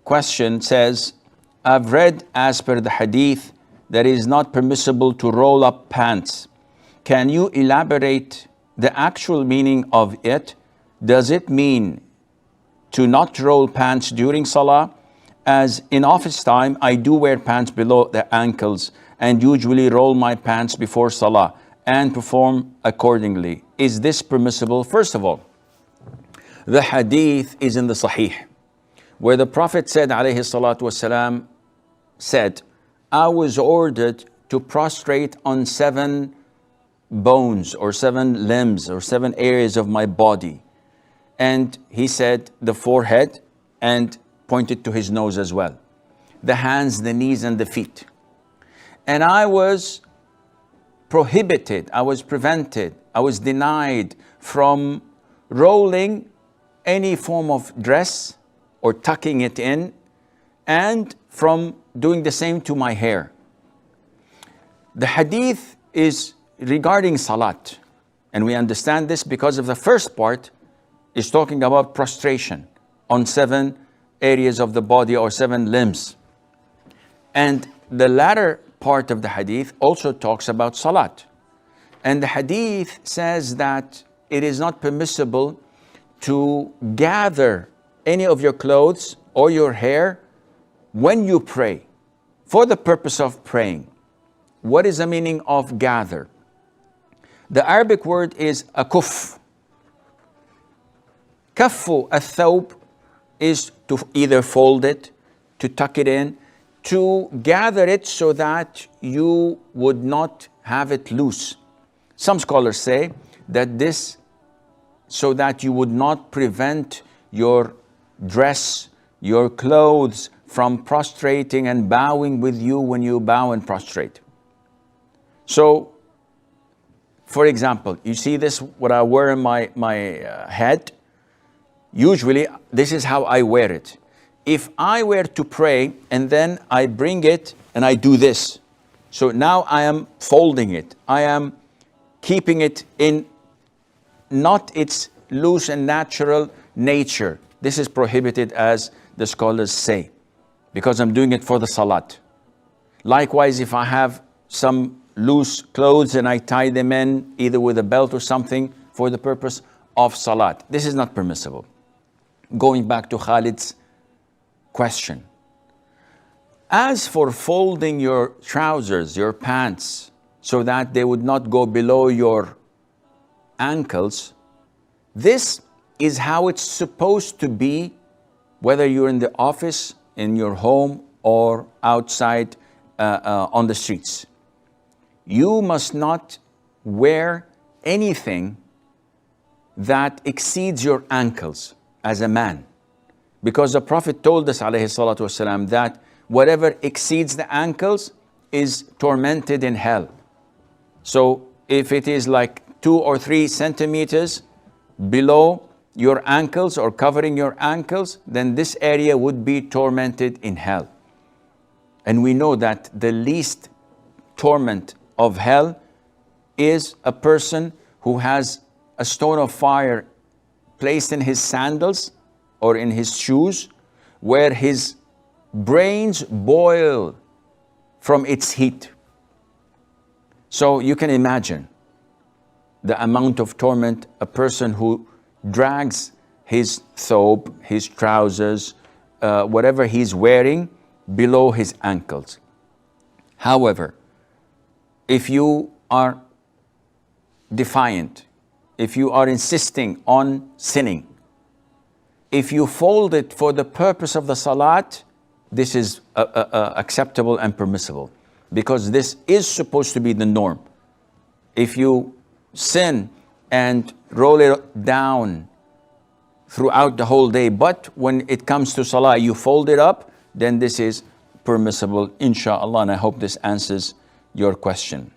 question says, I've read as per the hadith that it is not permissible to roll up pants. Can you elaborate the actual meaning of it? Does it mean to not roll pants during Salah? As in office time, I do wear pants below the ankles and usually roll my pants before Salah and perform accordingly. Is this permissible? First of all, the hadith is in the Sahih, where the Prophet said, alayhi salatu wasalam, said, I was ordered to prostrate on 7 bones or 7 limbs or 7 areas of my body. And he said the forehead and pointed to his nose as well, the hands, the knees, and the feet. And I was prohibited, I was prevented, I was denied from rolling any form of dress or tucking it in, and from doing the same to my hair. The hadith is regarding salat, and we understand this because of the first part is talking about prostration on 7 areas of the body or 7 limbs. And the latter part of the hadith also talks about salat. And the hadith says that it is not permissible to gather any of your clothes or your hair when you pray for the purpose of praying. What is the meaning of gather? The Arabic word is akuf. Kaffu al-thawb is to either fold it, to tuck it in, to gather it so that you would not have it loose. Some scholars say that this, so that you would not prevent your dress, your clothes from prostrating and bowing with you when you bow and prostrate. So, for example, you see this, what I wear in my head? Usually, this is how I wear it. If I were to pray and then I bring it and I do this, so now I am folding it. I am keeping it in not its loose and natural nature. This is prohibited, as the scholars say, because I'm doing it for the salat. Likewise, if I have some loose clothes and I tie them in either with a belt or something for the purpose of salat, this is not permissible. Going back to Khalid's question. As for folding your trousers, your pants, so that they would not go below your ankles, this is how it's supposed to be, whether you're in the office, in your home, or outside on the streets. You must not wear anything that exceeds your ankles as a man. Because the Prophet told us, alayhi salatu wasalam, that whatever exceeds the ankles is tormented in hell. So if it is like 2 or 3 centimeters below your ankles or covering your ankles, then this area would be tormented in hell. And we know that the least torment of hell is a person who has a stone of fire placed in his sandals or in his shoes, where his brains boil from its heat. So you can imagine the amount of torment a person who drags his thobe, his trousers, whatever he's wearing below his ankles. However, if you are defiant, if you are insisting on sinning, if you fold it for the purpose of the salat, this is acceptable and permissible, because this is supposed to be the norm. If you sin and roll it down throughout the whole day, but when it comes to salah, you fold it up, then this is permissible, inshallah. And I hope this answers your question.